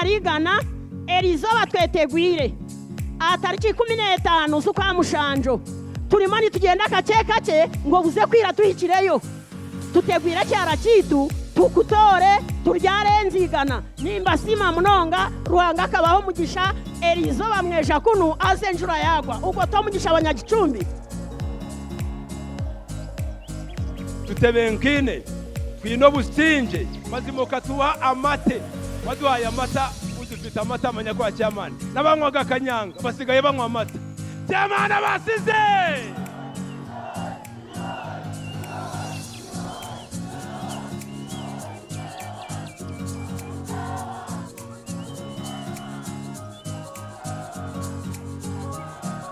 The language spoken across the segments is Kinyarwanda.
marigana Elizo batwetegwire atariki 15 z'ukwa mushanjo turimo nitugenda kake kake ngo buze kwira tuhikireyo tutegwira cyara kitu tukutore turyare nzigana nimba sima munonga ruhanga kabaho mugisha Elizo bamweja kunu azenjura yagwa uko to mugisha abanyagicumbi tutebenkine twino businje mazimoka tuwa amate waduhaye amata udufite amata amanya kwa cyamani n'abanywaga kanyanga basigaye banywa amata cyamana basize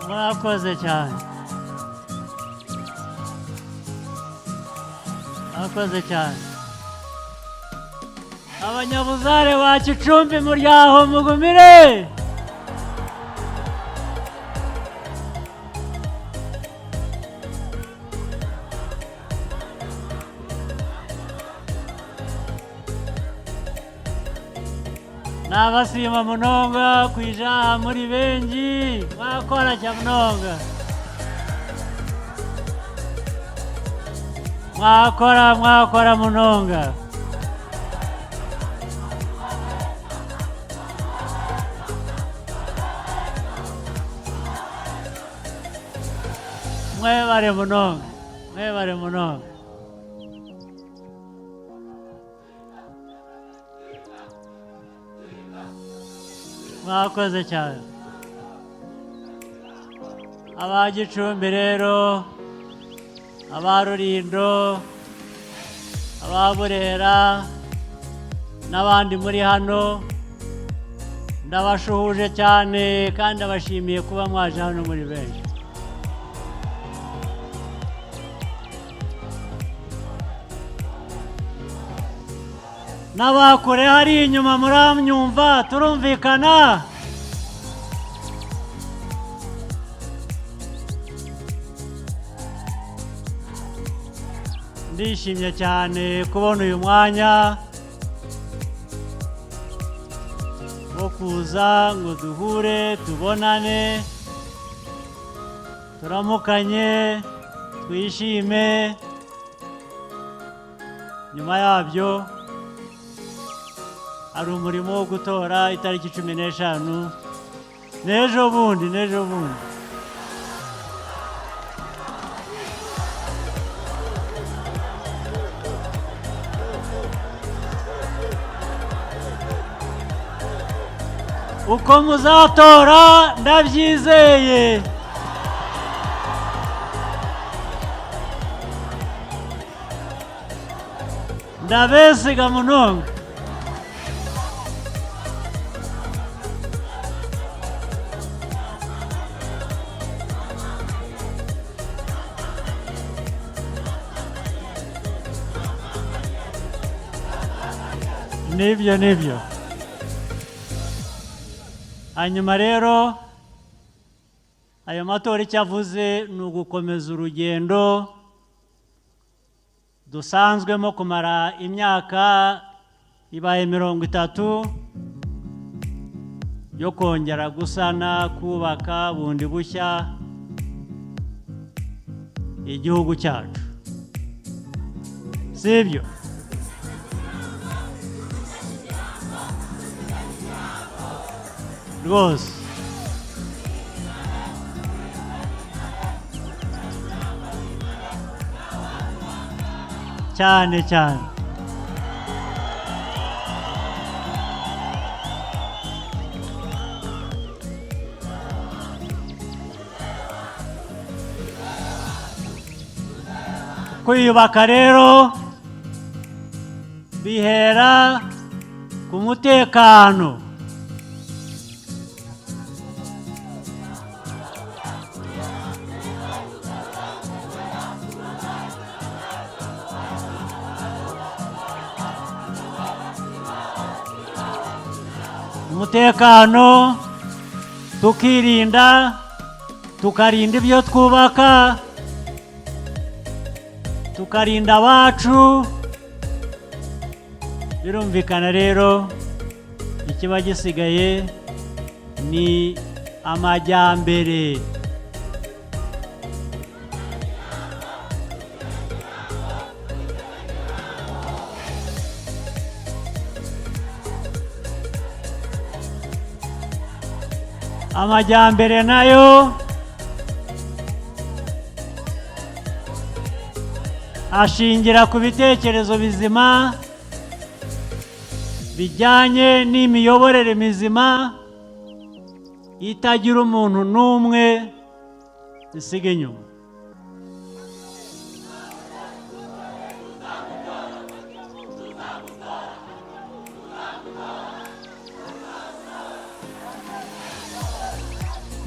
murakoze cyane murakoze cyane abanyabuzare ba Gicumbi muri aho mugumire n'abasima munonga kwija muri benji mwakora cya munonga mwakora munonga mwebare munonga mwakoze cyane aba Gicumbi rero aba Rulindo aba Burera n'abandi muri hano ndabashuhuje cyane kandi abashimiye kuba mwaje hano muri benshi n'abakure hari inyuma muramyumva turumvikana ndishimye cyane kubona uyu mwanya wo kuza ngo duhure tubonane turamukanye twishime nyuma yabyo hari umurimo wo gutora itariki 15 n'ejo bundi uko muzatora ndabyizeye ndabesiga munonga nibyo hanyuma rero ayo matora icyo avuze ni ugukomeza urugendo dusanzwemo kumara imyaka ibaye 30 yo kongera gusana kubaka bundi bushya igihugu cyacu sibyo rwose cyane kwiyubaka rero bihera ku mutekano tukirinda tukarinda ibyo twubaka tukarinda abacu birumvikana rero ikiba gisigaye ni amajyambere. Amajyambere nayo ashingira ku bitekerezo bizima bijyanye n'imiyoborere mizima itagira umuntu n'umwe isiga inyuma.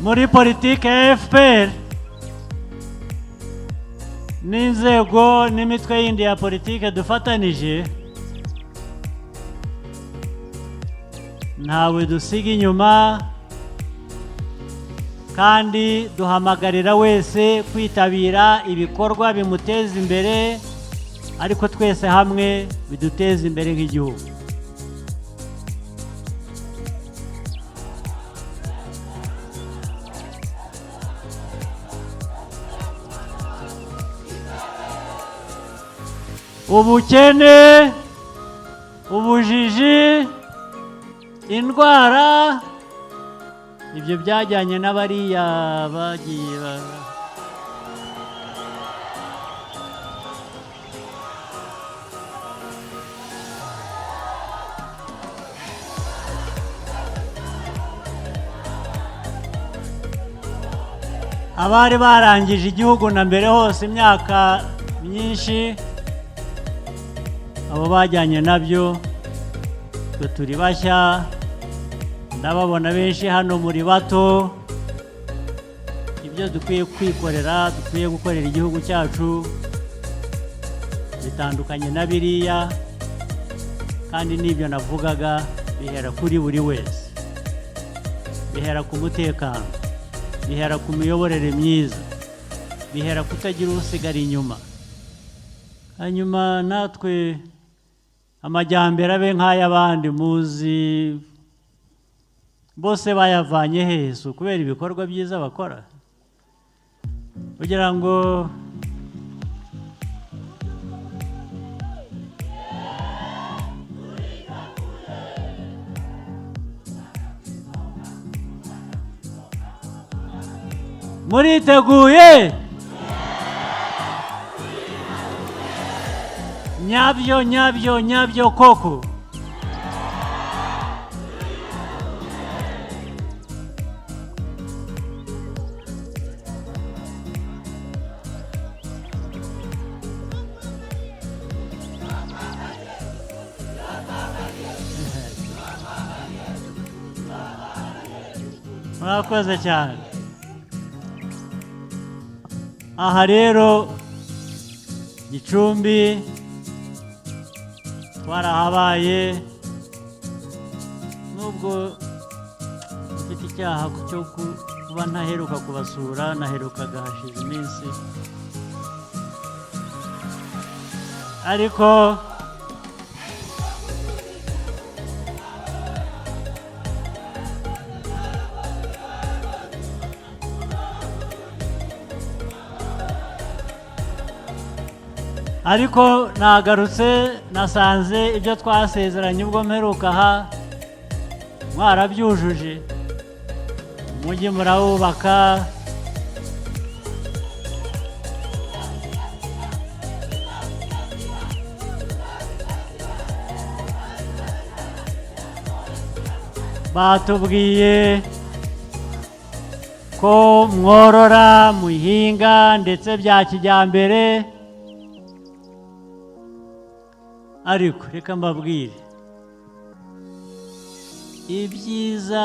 Muri politiki ya FPR n'inzego n'imitwe yindi ya politiki dufatanije, ntawe dusiga inyuma, kandi duhamagarira wese kwitabira ibikorwa bimuteza imbere, ariko twese hamwe biduteza imbere nk'igihugu. Ubukene, ubujiji, indwara, ibyo byajyanye n'abariya bagiye abari barangije igihugu na mbere hose imyaka myinshi, abo bajyanye nabyo. Twe turi bashya, ndababona benshi hano muri bato. Ibyo dukwiye kwikorera, dukwiye gukorera igihugu cyacu bitandukanye na biriya, kandi n'ibyo navugaga bihera kuri buri wese, bihera ku mutekano, bihera ku miyoborere myiza, bihera kutagira usigara inyuma. Hanyuma natwe amajyambere abe nk'ay'abandi muzi bose bayavanye hehe? Kubera ibikorwa byiza bakora, kugira ngo muriteguye? Nyabyo nyabyo nyabyo koko. Murakoze cyane. Aha rero Gicumbi twarahabaye, nubwo mfite icyaha cyo kuba ntaheruka kubasura, naherukaga hashize iminsi, ariko nagarutse nasanze ibyo twasezeranye ubwo mperuka aha mwarabyujuje. Umujyi murawubaka, batubwiye ko mworora, muhinga ndetse bya kijyambere. Ariko reka mbabwire, ibyiza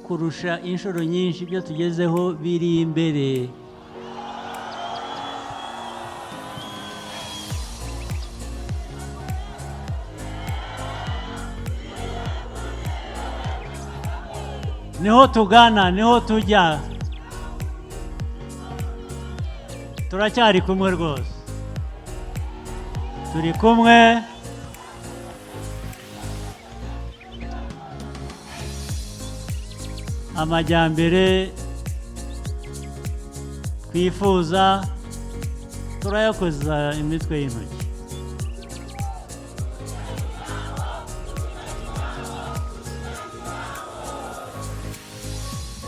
kurusha inshuro nyinshi ibyo tugezeho biri imbere. Niho tugana, niho tujya. Turacyari kumwe rwose, turi kumwe. amajyambere twifuza turayakoza imitwe y'intoki.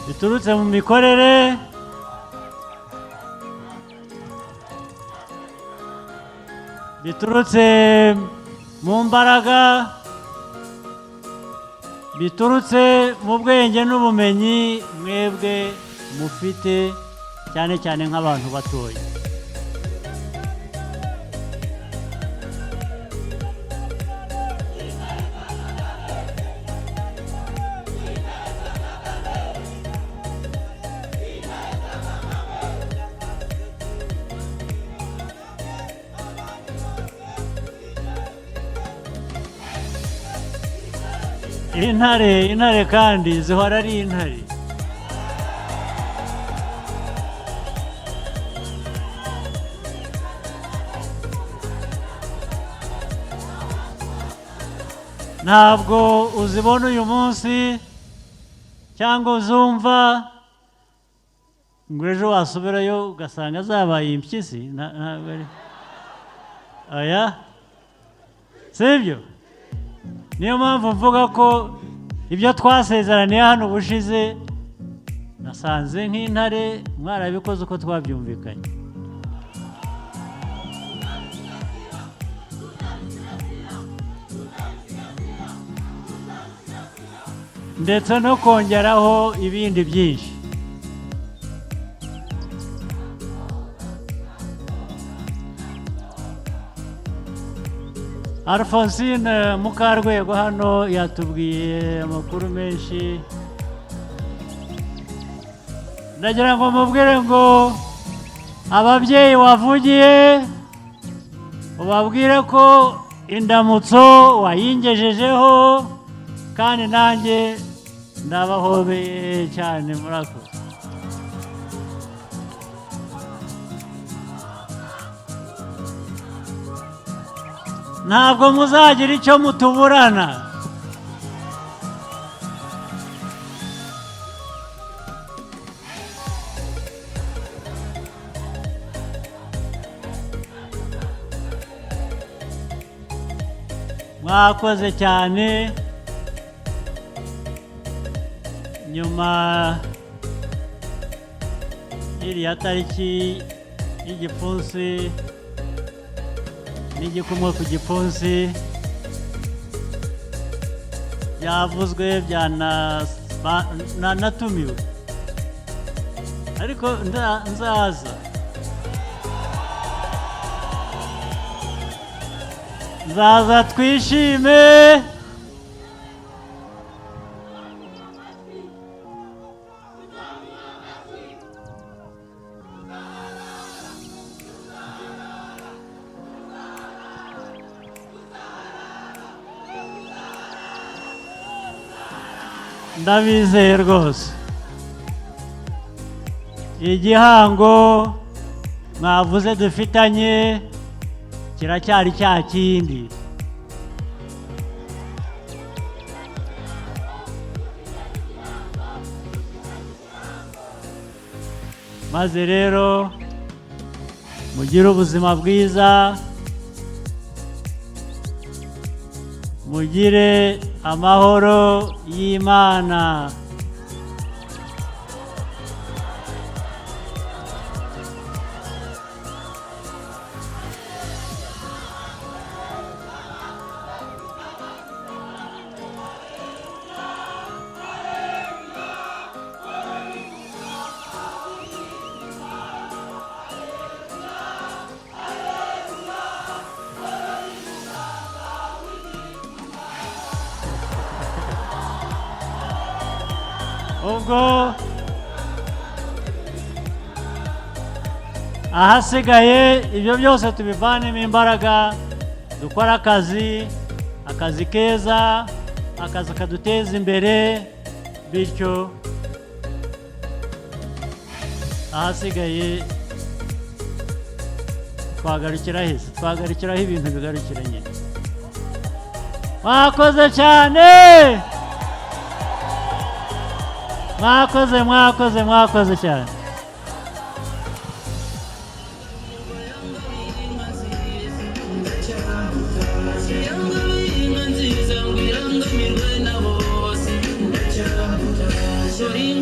biturutse mu mikorere, biturutse mu mbaraga, biturutse mu bwenge n'ubumenyi mwebwe mufite, cyane cyane nk'abantu batoya. intare kandi zihora ari intare. ntabwo uzibona uyu munsi cyangwa uzumva ngo ejo wasubirayo ugasanga zabaye impyisi. ntabwo ari oya, sibyo? niyo mpamvu mvuga ko ibyo twasezeraniye hano ubushize nasanze nk'intare mwarabikoze uko twabyumvikanye. ndetse no kongeraho ibindi byinshi. Alphonsine Mukarwego hano yatubwiye amakuru menshi. ndagira ngo mubwire ngo ababyeyi wavugiye ubabwire ko indamutso wayingejejeho, kandi nanjye ndabahobeye cyane. murakoze. ntabwo muzagira icyo mutuburana. mwakoze cyane. nyuma y'iriya tariki y'igipfunsi n'igikumwe ku gipfunsi byavuzwe natumiwe, ariko nzaza twishime. ndabizeye rwose. igihango mwavuze dufitanye kiracyari cya kindi. maze rero mugire ubuzima bwiza, mugire amahoro y'Imana. ubwo ahasigaye ibyo byose tubivanemo imbaraga, dukora akazi keza, akazi kaduteza imbere, bityo ahasigaye twagarukiraho ibintu bigarukira nyine. mwakoze cyane. mwakoze cyane. Sorry,